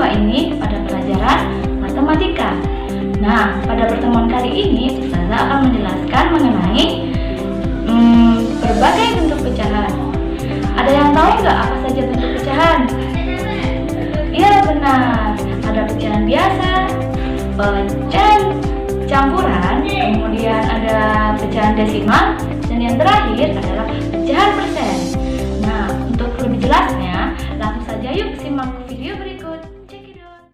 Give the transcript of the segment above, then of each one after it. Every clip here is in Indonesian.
kedua ini pada pelajaran matematika. Nah, pada pertemuan kali ini Ustazah akan menjelaskan mengenai berbagai bentuk pecahan. Ada yang tahu nggak apa saja bentuk pecahan? Iya benar, ada pecahan biasa, pecahan campuran, kemudian ada pecahan desimal, dan yang terakhir adalah pecahan persen. Nah, untuk lebih jelasnya, langsung saja yuk simak video berikut. Check it out.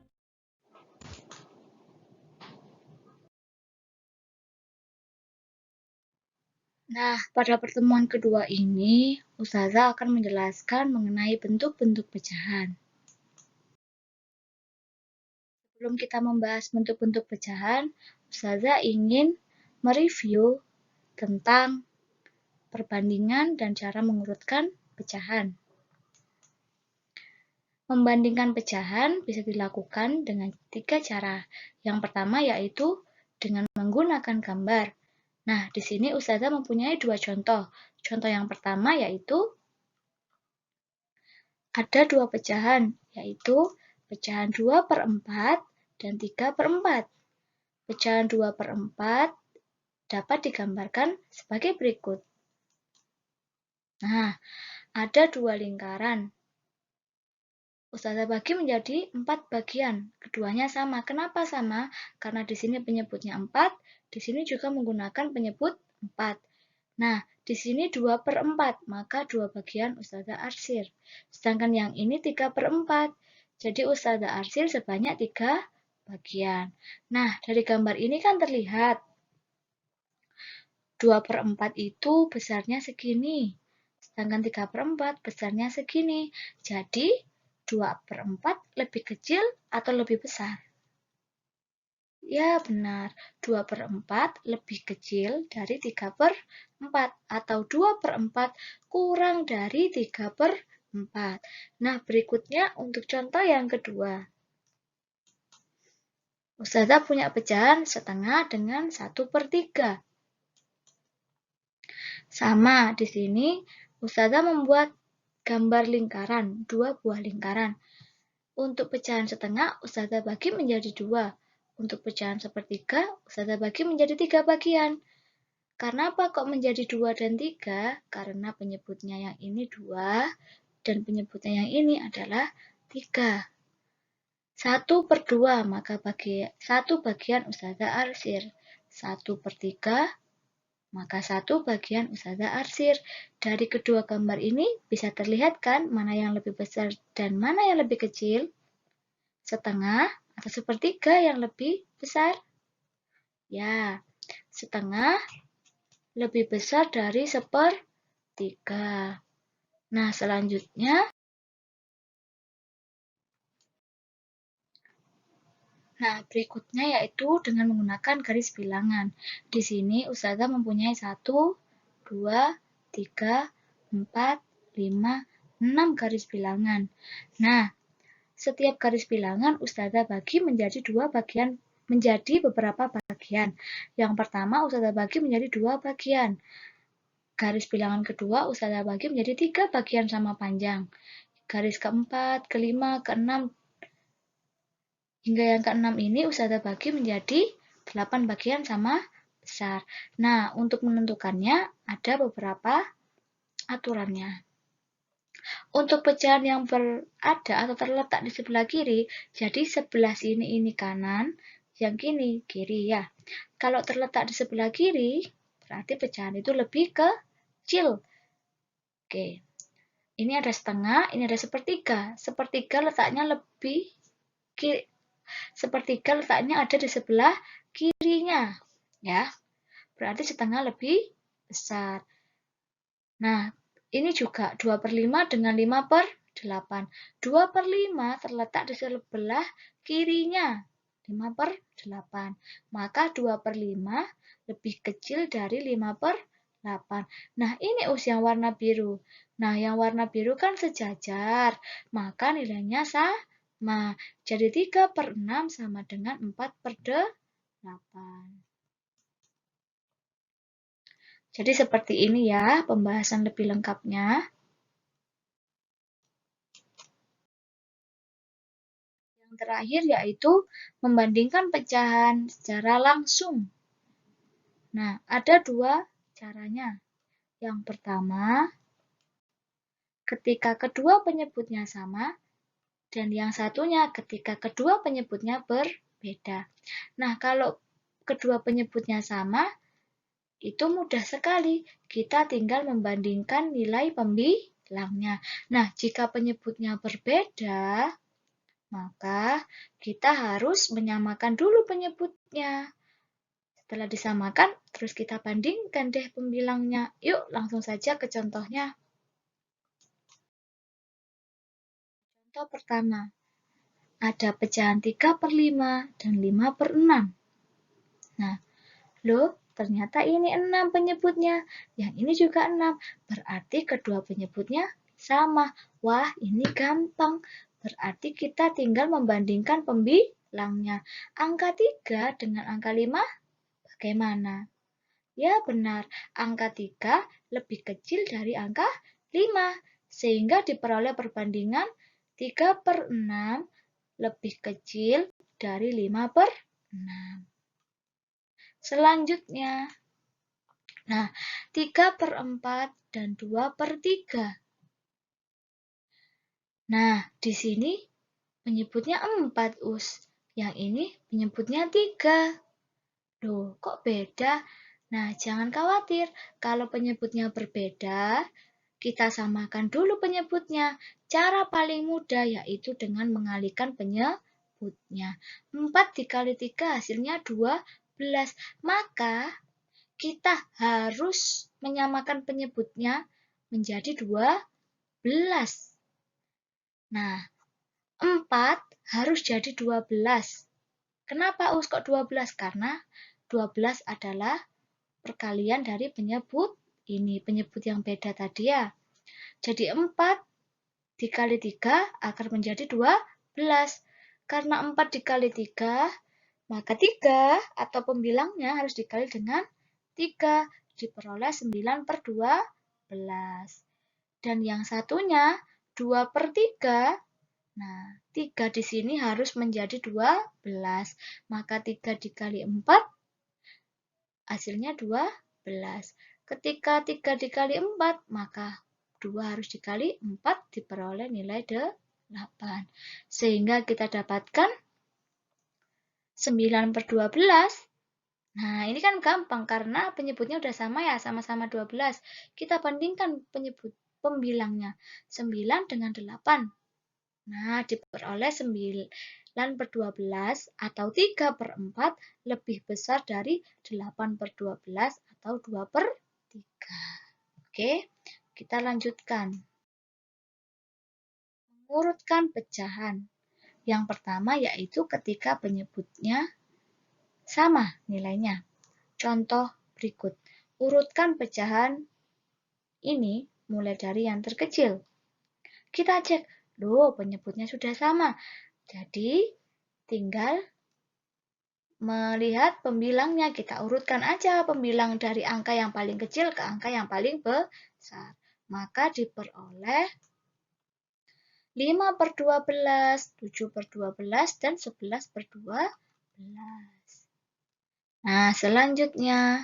Nah, pada pertemuan kedua ini, Ustazah akan menjelaskan mengenai bentuk-bentuk pecahan. Sebelum kita membahas bentuk-bentuk pecahan, Ustazah ingin mereview tentang perbandingan dan cara mengurutkan pecahan. Membandingkan pecahan bisa dilakukan dengan 3 cara. Yang pertama yaitu dengan menggunakan gambar. Nah, di sini Ustazah mempunyai 2 contoh. Contoh yang pertama yaitu ada 2 pecahan, yaitu pecahan 2/4 dan 3/4. Pecahan 2/4 dapat digambarkan sebagai berikut. Nah, ada 2 lingkaran. Ustazah bagi menjadi 4 bagian. Keduanya sama. Kenapa sama? Karena di sini penyebutnya 4, di sini juga menggunakan penyebut 4. Nah, di sini 2/4, maka 2 bagian Ustazah arsir. Sedangkan yang ini 3/4. Jadi Ustazah arsir sebanyak 3 bagian. Nah, dari gambar ini kan terlihat 2/4 itu besarnya segini. Sedangkan 3/4 besarnya segini. Jadi 2/4 lebih kecil atau lebih besar? Ya benar, 2/4 lebih kecil dari 3/4 atau 2/4 kurang dari 3/4. Nah, berikutnya untuk contoh yang kedua. Ustazah punya pecahan setengah dengan 1/3. Sama, di sini Ustazah membuat gambar lingkaran, 2 buah lingkaran. Untuk pecahan setengah, Ustazah bagi menjadi 2. Untuk pecahan sepertiga, Ustazah bagi menjadi 3 bagian. Karena apa kok menjadi 2 dan 3? Karena penyebutnya yang ini 2 dan penyebutnya yang ini adalah 3. 1/2, maka bagi 1 bagian Ustazah arsir. 1/3, maka 1 bagian Ustazah arsir. Dari kedua gambar ini bisa terlihat kan mana yang lebih besar dan mana yang lebih kecil? Setengah atau sepertiga yang lebih besar? Ya, setengah lebih besar dari sepertiga. Nah, selanjutnya, berikutnya yaitu dengan menggunakan garis bilangan. Di sini Ustazah mempunyai 1, 2, 3, 4, 5, 6 garis bilangan. Nah, setiap garis bilangan Ustazah bagi menjadi beberapa bagian. Yang pertama Ustazah bagi menjadi 2 bagian. Garis bilangan kedua Ustazah bagi menjadi 3 bagian sama panjang. Garis keempat, kelima, keenam, hingga yang keenam ini Ustazah bagi menjadi 8 bagian sama besar. Nah, untuk menentukannya ada beberapa aturannya. Untuk pecahan yang berada atau terletak di sebelah kiri, jadi sebelah sini ini kanan, yang kini kiri ya. Kalau terletak di sebelah kiri, berarti pecahan itu lebih kecil. Oke, ini ada setengah, ini ada sepertiga. Sepertiga letaknya ada di sebelah kirinya, ya. Berarti setengah lebih besar. Nah, ini juga 2/5 dengan 5/8. 2/5 terletak di sebelah kirinya, 5/8. Maka 2/5 lebih kecil dari 5/8. Nah, ini yang warna biru. Nah, yang warna biru kan sejajar, maka nilainya sama. Jadi 3/6 sama dengan 4/8. Jadi seperti ini ya pembahasan lebih lengkapnya. Yang terakhir yaitu membandingkan pecahan secara langsung. Nah, ada dua caranya. Yang pertama, ketika kedua penyebutnya sama, dan yang satunya ketika kedua penyebutnya berbeda. Nah, kalau kedua penyebutnya sama, itu mudah sekali. Kita tinggal membandingkan nilai pembilangnya. Nah, jika penyebutnya berbeda, maka kita harus menyamakan dulu penyebutnya. Setelah disamakan, terus kita bandingkan deh pembilangnya. Yuk, langsung saja ke contohnya. Contoh pertama, ada pecahan 3/5 dan 5/6. Nah, loh, ternyata ini 6 penyebutnya. Yang ini juga 6. Berarti kedua penyebutnya sama. Wah, ini gampang. Berarti kita tinggal membandingkan pembilangnya. Angka 3 dengan angka 5 bagaimana? Ya benar, angka 3 lebih kecil dari angka 5. Sehingga diperoleh perbandingan 3/6 lebih kecil dari 5/6. Selanjutnya, nah 3/4 dan 2/3. Nah, di sini penyebutnya 4, Us. Yang ini penyebutnya 3. Loh, kok beda? Nah, jangan khawatir. Kalau penyebutnya berbeda, kita samakan dulu penyebutnya. Cara paling mudah yaitu dengan mengalihkan penyebutnya. 4 dikali 3 hasilnya 12. Maka kita harus menyamakan penyebutnya menjadi 12. Nah, 4 harus jadi 12. Kenapa Us kok 12? Karena 12 adalah perkalian dari penyebut ini, penyebut yang beda tadi ya. Jadi 4 dikali 3 akan menjadi 12. Karena 4 dikali 3, maka 3 atau pembilangnya harus dikali dengan 3. Diperoleh 9/12. Dan yang satunya 2/3. Nah, 3 di sini harus menjadi 12. Maka 3 dikali 4 hasilnya 12. Ketika 3 dikali 4, maka 2 harus dikali 4 diperoleh nilai 8. Sehingga kita dapatkan 9/12. Nah, ini kan gampang karena penyebutnya udah sama ya, sama-sama 12. Kita bandingkan penyebut pembilangnya. 9 dengan 8. Nah, diperoleh 9/12 atau 3/4 lebih besar dari 8/12 atau 2/3. Oke, kita lanjutkan. Mengurutkan pecahan. Yang pertama yaitu ketika penyebutnya sama nilainya. Contoh berikut. Urutkan pecahan ini mulai dari yang terkecil. Kita cek, loh penyebutnya sudah sama. Jadi tinggal melihat pembilangnya. Kita urutkan aja pembilang dari angka yang paling kecil ke angka yang paling besar. Maka diperoleh 5/12, 7/12, dan 11/12. Nah, selanjutnya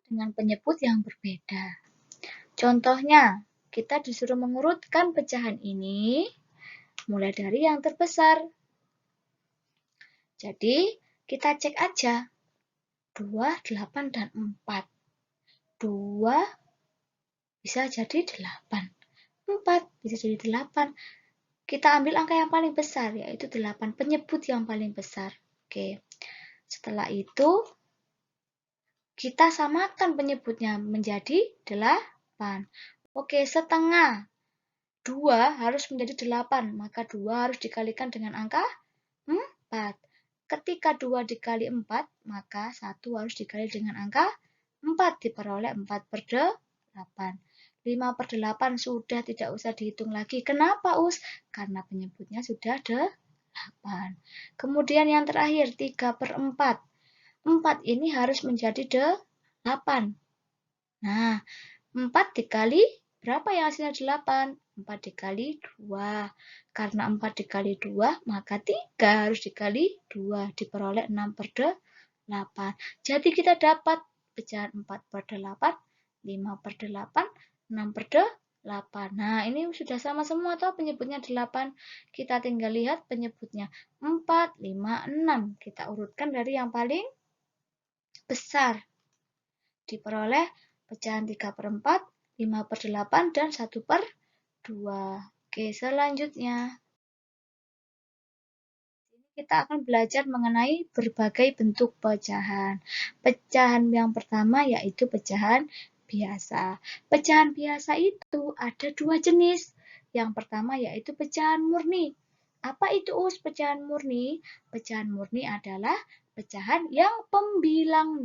dengan penyebut yang berbeda. Contohnya, kita disuruh mengurutkan pecahan ini mulai dari yang terbesar. Jadi, kita cek aja. 2, 8, dan 4. 2 bisa jadi 8. 4 bisa jadi 8. Kita ambil angka yang paling besar, yaitu 8. Penyebut yang paling besar. Oke. Setelah itu, kita samakan penyebutnya menjadi 8. Oke, setengah. 2 harus menjadi 8, maka 2 harus dikalikan dengan angka 4. Ketika 2 dikali 4, maka 1 harus dikali dengan angka 4, diperoleh 4/8. 5/8 sudah tidak usah dihitung lagi. Kenapa, Us? Karena penyebutnya sudah 8. Kemudian yang terakhir, 3/4. 4 ini harus menjadi 8. Nah, 4 dikali berapa yang hasilnya 8? 4 dikali 2. Karena 4 dikali 2, maka 3 harus dikali 2. Diperoleh 6 per 8. Jadi kita dapat pecahan 4 per 8, 5 per 8, 6 per 8. Nah, ini sudah sama semua toh penyebutnya 8. Kita tinggal lihat penyebutnya 4, 5, 6. Kita urutkan dari yang paling besar. Diperoleh pecahan 3 per 4, 5 per 8, dan 1 per 2. Oke, selanjutnya kita akan belajar mengenai berbagai bentuk pecahan. Pecahan yang pertama yaitu pecahan biasa. Pecahan biasa itu ada 2 jenis. Yang pertama yaitu pecahan murni. Apa itu pecahan murni? Pecahan murni adalah pecahan yang pembilang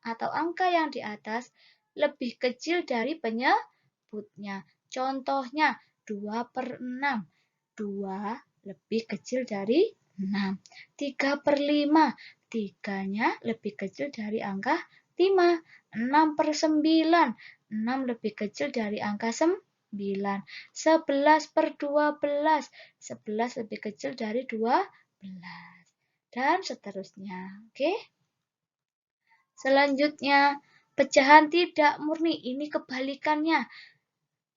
atau angka yang di atas lebih kecil dari penyebutnya. Contohnya 2 per 6. 2 lebih kecil dari 6. 3 per 5. 3-nya lebih kecil dari angka 5. 6 per 9. 6 lebih kecil dari angka 9. 11 per 12. 11 lebih kecil dari 12. Dan seterusnya. Oke? Selanjutnya, pecahan tidak murni. Ini kebalikannya.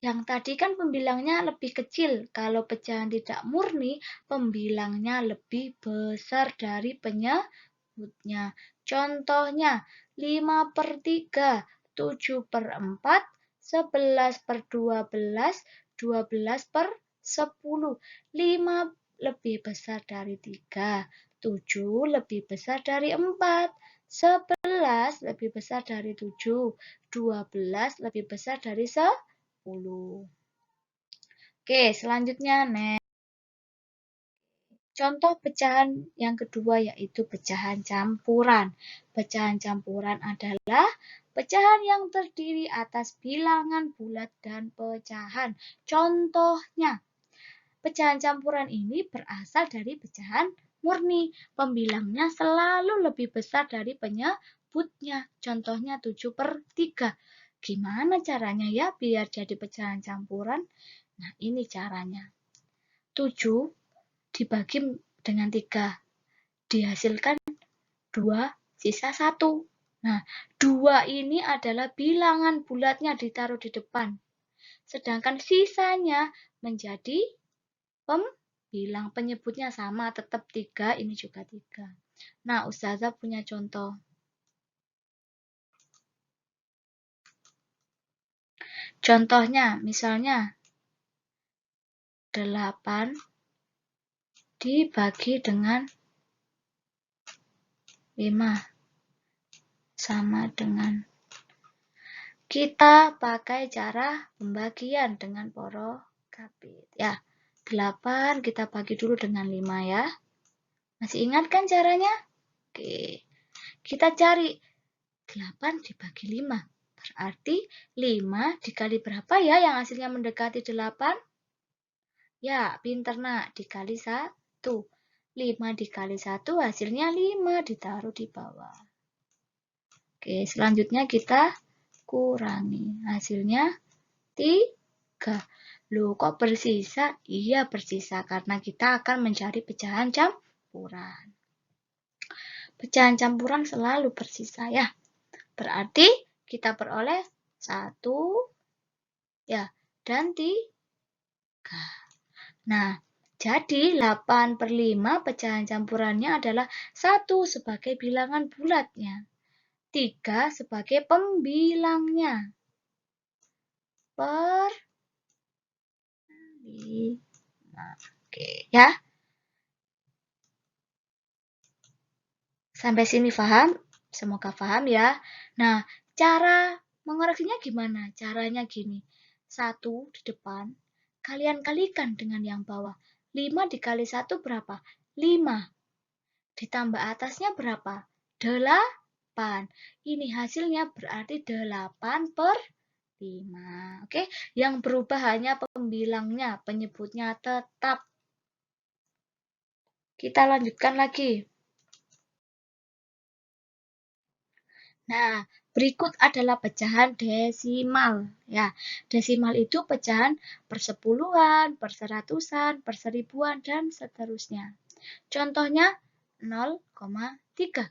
Yang tadi kan pembilangnya lebih kecil. Kalau pecahan tidak murni, pembilangnya lebih besar dari penyebutnya. Contohnya, 5 per 3, 7 per 4, 11 per 12, 12 per 10. 5 lebih besar dari 3, 7 lebih besar dari 4, 11 lebih besar dari 7, 12 lebih besar dari 10. Oke, selanjutnya contoh pecahan yang kedua yaitu pecahan campuran. Pecahan campuran adalah pecahan yang terdiri atas bilangan bulat dan pecahan. Contohnya, pecahan campuran ini berasal dari pecahan murni. Pembilangnya selalu lebih besar dari penyebutnya. Contohnya 7 per 3. Gimana caranya ya biar jadi pecahan campuran? Nah, ini caranya. 7 dibagi dengan 3. Dihasilkan 2, sisa 1. Nah, 2 ini adalah bilangan bulatnya ditaruh di depan. Sedangkan sisanya menjadi pembilang. Penyebutnya sama, tetap 3, ini juga 3. Nah, Ustazah punya contoh. Contohnya, misalnya 8 dibagi dengan 5 sama dengan. Kita pakai cara pembagian dengan poros kapit. Ya, 8 kita bagi dulu dengan 5 ya. Masih ingat kan caranya? Oke. Kita cari 8 dibagi 5. Berarti 5 dikali berapa ya yang hasilnya mendekati 8? Ya, pinter nak. Dikali 1. 5 dikali 1 hasilnya 5. Ditaruh di bawah. Oke, selanjutnya kita kurangi. Hasilnya 3. Loh, kok bersisa? Iya, bersisa karena kita akan mencari pecahan campuran. Pecahan campuran selalu bersisa ya. Berarti kita peroleh 1 ya dan 3. Nah, jadi 8 per 5 pecahan campurannya adalah 1 sebagai bilangan bulatnya. 3 sebagai pembilangnya. Per 5. Oke, ya. Sampai sini paham? Semoga paham ya. Nah, cara mengoreksinya gimana? Caranya gini. 1 di depan, kalian kalikan dengan yang bawah. 5 dikali 1 berapa? 5. Ditambah atasnya berapa? 8. Ini hasilnya berarti 8 per 5. Oke, yang berubah hanya pembilangnya, penyebutnya tetap. Kita lanjutkan lagi. Nah, Berikut adalah pecahan desimal. Ya, desimal itu pecahan persepuluhan, perseratusan, perseribuan, dan seterusnya. Contohnya 0,3.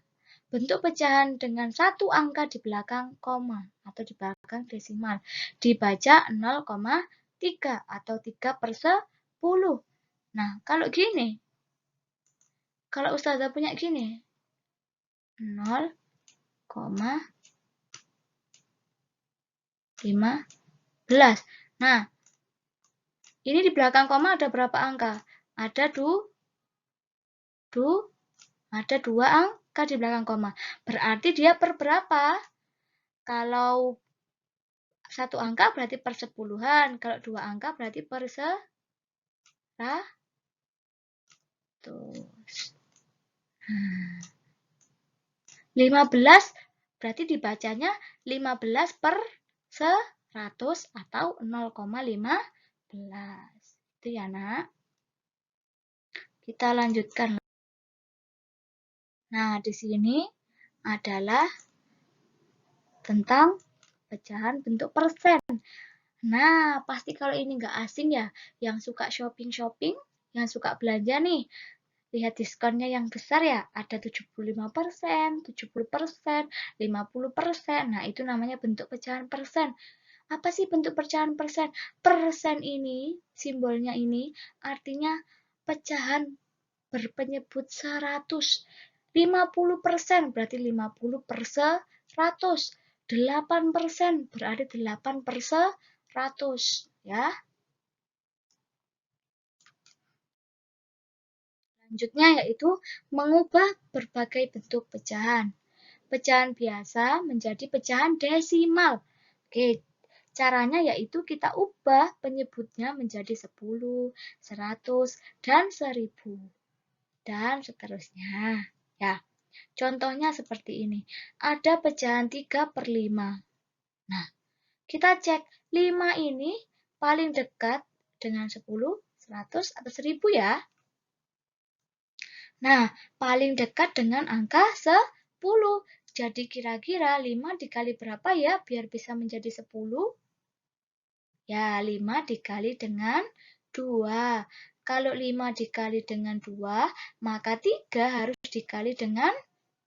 Bentuk pecahan dengan satu angka di belakang koma atau di belakang desimal. Dibaca 0,3 atau 3 per 10. Nah, kalau gini, kalau Ustazah punya gini, 0,15. Nah, ini di belakang koma ada berapa angka? Ada ada 2 angka di belakang koma. Berarti dia per berapa? Kalau satu angka berarti per sepuluhan. Kalau 2 angka berarti per 100. 15 berarti dibacanya 15 per 100 atau 0,15. Itu ya, Nak. Kita lanjutkan. Nah, di sini adalah tentang pecahan bentuk persen. Nah, pasti kalau ini nggak asing ya, yang suka shopping-shopping, yang suka belanja nih, lihat diskonnya yang besar ya, ada 75%, 70%, 50%. Nah, itu namanya bentuk pecahan persen. Apa sih bentuk pecahan persen? Persen ini, simbolnya ini, artinya pecahan berpenyebut 100. 50% berarti 50 per 100. 8% berarti 8 per 100. Ya. Selanjutnya yaitu mengubah berbagai bentuk pecahan. Pecahan biasa menjadi pecahan desimal. Oke, caranya yaitu kita ubah penyebutnya menjadi 10, 100, dan 1000. Dan seterusnya. Ya, contohnya seperti ini. Ada pecahan 3 per 5. Nah, kita cek 5 ini paling dekat dengan 10, 100, atau 1000 ya. Nah, paling dekat dengan angka 10. Jadi kira-kira 5 dikali berapa ya biar bisa menjadi 10? Ya, 5 dikali dengan 2. Kalau 5 dikali dengan 2, maka 3 harus dikali dengan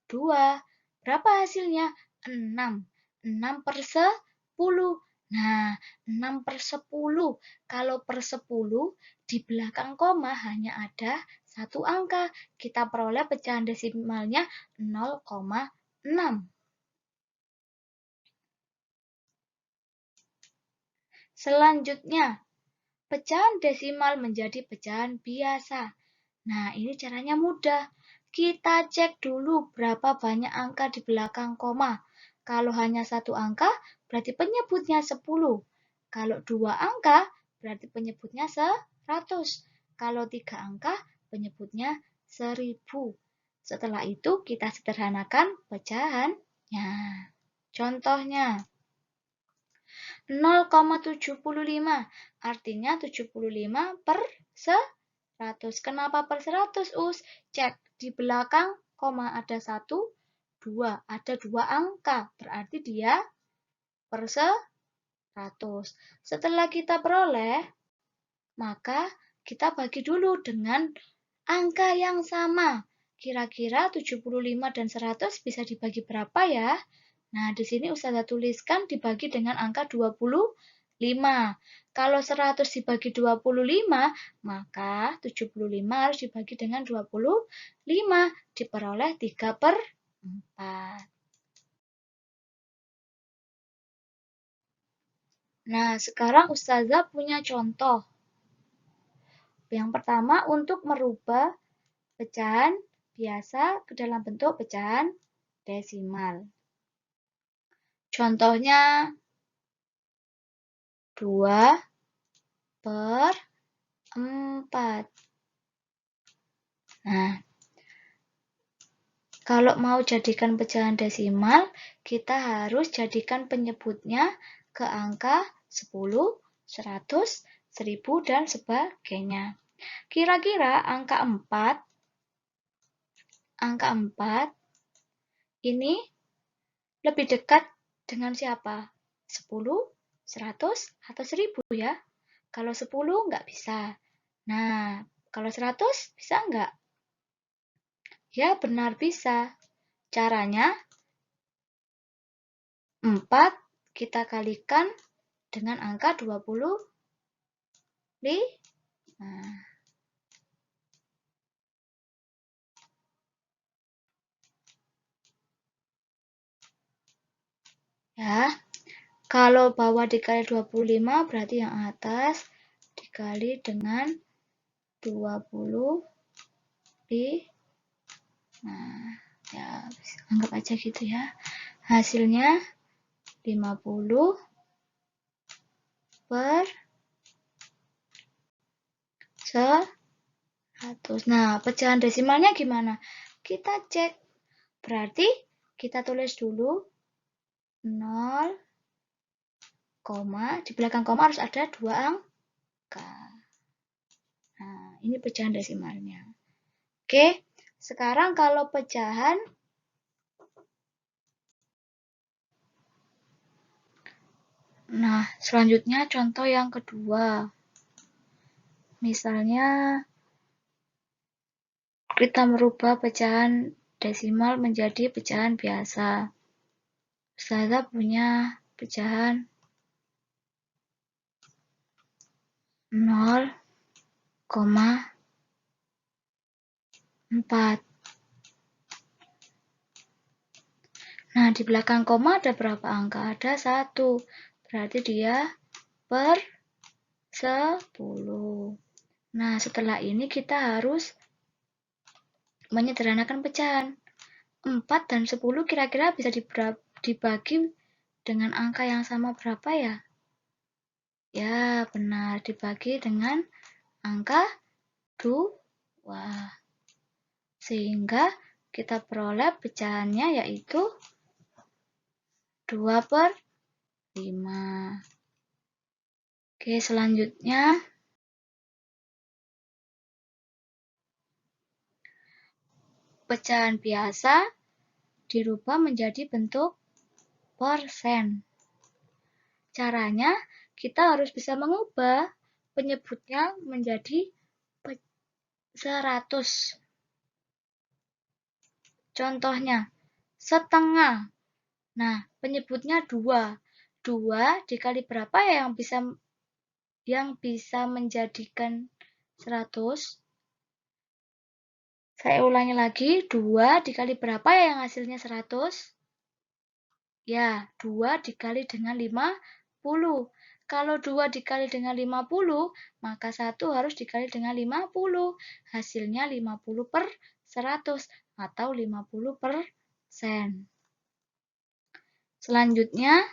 2. Berapa hasilnya? 6. 6 per 10. Nah, 6 per 10. Kalau per 10, di belakang koma hanya ada satu angka. Kita peroleh pecahan desimalnya 0,6. Selanjutnya, pecahan desimal menjadi pecahan biasa. Nah, ini caranya mudah. Kita cek dulu berapa banyak angka di belakang koma. Kalau hanya satu angka, berarti penyebutnya 10. Kalau dua angka, berarti penyebutnya 100. Kalau tiga angka, penyebutnya 1000. Setelah itu, kita sederhanakan pecahannya. Contohnya, 0,75 artinya 75 per 100. Kenapa per 100, Us? Cek di belakang koma ada 1, 2. Ada 2 angka, berarti dia per 100. Setelah kita peroleh, maka kita bagi dulu dengan angka yang sama. Kira-kira 75 dan 100 bisa dibagi berapa ya? Nah, di sini Ustazah tuliskan dibagi dengan angka 25. Kalau 100 dibagi 25, maka 75 harus dibagi dengan 25. Diperoleh 3 per 4. Nah, sekarang Ustazah punya contoh. Yang pertama, untuk merubah pecahan biasa ke dalam bentuk pecahan desimal. Contohnya 2 per 4. Nah, kalau mau jadikan pecahan desimal, kita harus jadikan penyebutnya ke angka 10, 100, 1000, dan sebagainya. Kira-kira angka 4 ini lebih dekat dengan siapa? 10, 100, atau 1000 ya? Kalau 10 nggak bisa. Nah, kalau 100 bisa nggak? Ya, benar bisa. Caranya, 4 kita kalikan dengan angka 25. Nah, ya, kalau bawah dikali 25 berarti yang atas dikali dengan 20 nah, ya anggap aja gitu ya. Hasilnya 50 per 100. Nah, pecahan desimalnya gimana? Kita cek. Berarti kita tulis dulu 0, di belakang koma harus ada 2 angka. Nah, ini pecahan desimalnya. Oke, sekarang kalau pecahan nah, selanjutnya contoh yang kedua. Misalnya kita merubah pecahan desimal menjadi pecahan biasa. Ustazah punya pecahan 0,4. Nah, di belakang koma ada berapa angka? Ada 1. Berarti dia per 10. Nah, setelah ini kita harus menyederhanakan pecahan. 4 dan 10 kira-kira bisa dibagi dengan angka yang sama berapa ya? Ya, benar. Dibagi dengan angka 2. Sehingga kita peroleh pecahannya yaitu 2/5. Oke, selanjutnya pecahan biasa dirubah menjadi bentuk persen. Caranya, kita harus bisa mengubah penyebutnya menjadi 100. Contohnya, setengah. Nah, penyebutnya 2. 2 dikali berapa ya yang bisa menjadikan 100? Saya ulangi lagi, 2 dikali berapa ya yang hasilnya 100? Ya, 2 dikali dengan 50. Kalau 2 dikali dengan 50, maka 1 harus dikali dengan 50. Hasilnya 50/100 atau 50%. Selanjutnya,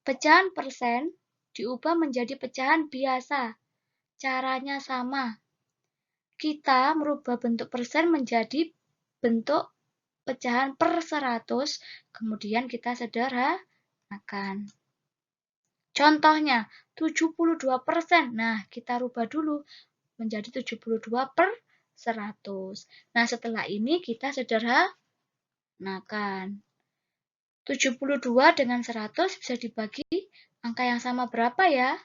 pecahan persen diubah menjadi pecahan biasa. Caranya sama. Kita merubah bentuk persen menjadi bentuk pecahan per 100, kemudian kita sederhanakan. Contohnya, 72%. Nah, kita rubah dulu menjadi 72/100. Nah, setelah ini kita sederhanakan. 72 dengan 100 bisa dibagi angka yang sama berapa ya?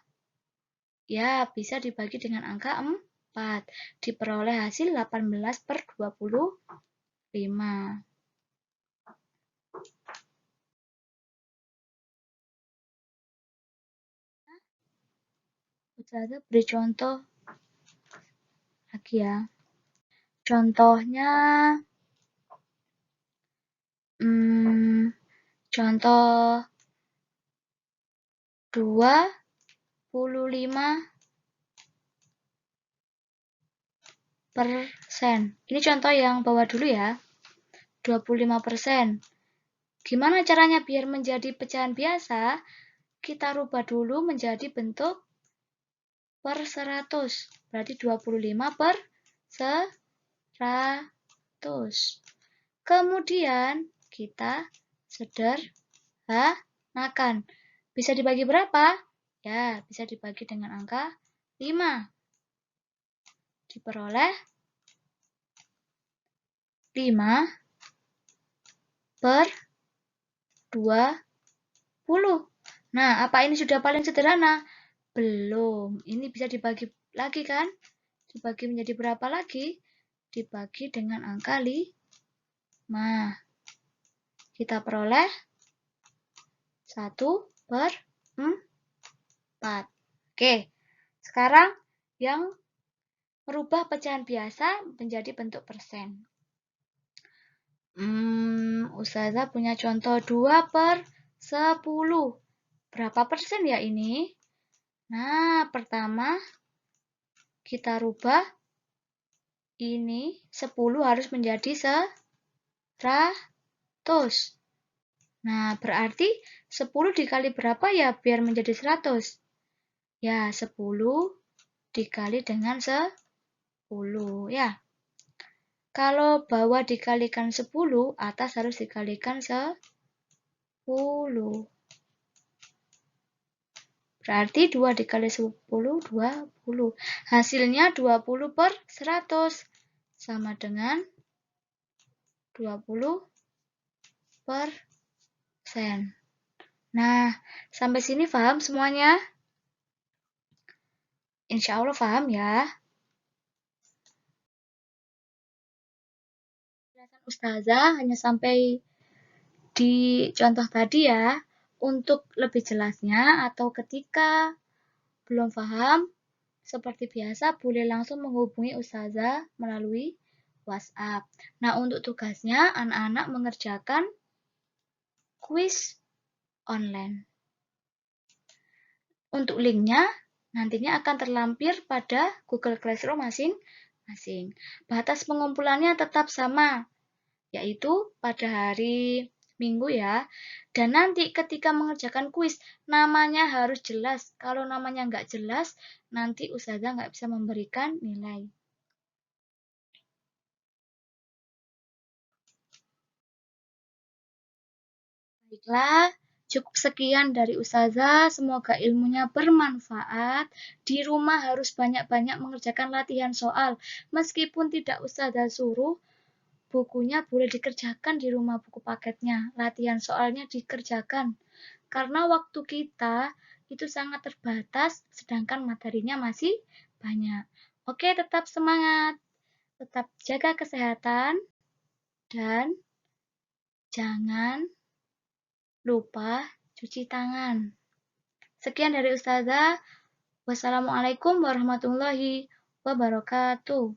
Ya, bisa dibagi dengan angka 4. Diperoleh hasil 18/25. Ustazah beri contoh lagi ya. Contohnya, contoh 25%. Ini contoh yang bawah dulu ya. 25%. Gimana caranya biar menjadi pecahan biasa? Kita rubah dulu menjadi bentuk per 100. Berarti 25/100. Kemudian kita sederhanakan. Bisa dibagi berapa? Ya, bisa dibagi dengan angka 5. Diperoleh 5/25. 10. Nah, apa ini sudah paling sederhana? Belum. Ini bisa dibagi lagi kan? Dibagi menjadi berapa lagi? Dibagi dengan angka 5. Kita peroleh 1/4. Oke, sekarang yang merubah pecahan biasa menjadi bentuk persen. Ustazah punya contoh 2/10. Berapa persen ya ini? Nah, pertama kita rubah ini 10 harus menjadi 100. Nah, berarti 10 dikali berapa ya biar menjadi 100? Ya, 10 dikali dengan 10 ya. Kalau bawah dikalikan 10, atas harus dikalikan 10. Berarti 2 dikali 10, 20. Hasilnya 20/100. Sama dengan 20%. Nah, sampai sini paham semuanya? Insya Allah paham ya. Penjelasan Ustazah hanya sampai di contoh tadi ya. Untuk lebih jelasnya atau ketika belum paham, seperti biasa boleh langsung menghubungi Ustazah melalui WhatsApp. Nah, untuk tugasnya anak-anak mengerjakan kuis online. Untuk linknya nantinya akan terlampir pada Google Classroom masing-masing. Batas pengumpulannya tetap sama, yaitu pada hari Minggu ya. Dan nanti ketika mengerjakan kuis, namanya harus jelas. Kalau namanya nggak jelas, nanti Ustazah nggak bisa memberikan nilai. Baiklah, cukup sekian dari Ustazah. Semoga ilmunya bermanfaat. Di rumah harus banyak-banyak mengerjakan latihan soal. Meskipun tidak Ustazah suruh, bukunya boleh dikerjakan di rumah buku paketnya. Latihan soalnya dikerjakan. Karena waktu kita itu sangat terbatas, sedangkan materinya masih banyak. Oke, tetap semangat. Tetap jaga kesehatan. Dan jangan lupa cuci tangan. Sekian dari Ustazah. Wassalamualaikum warahmatullahi wabarakatuh.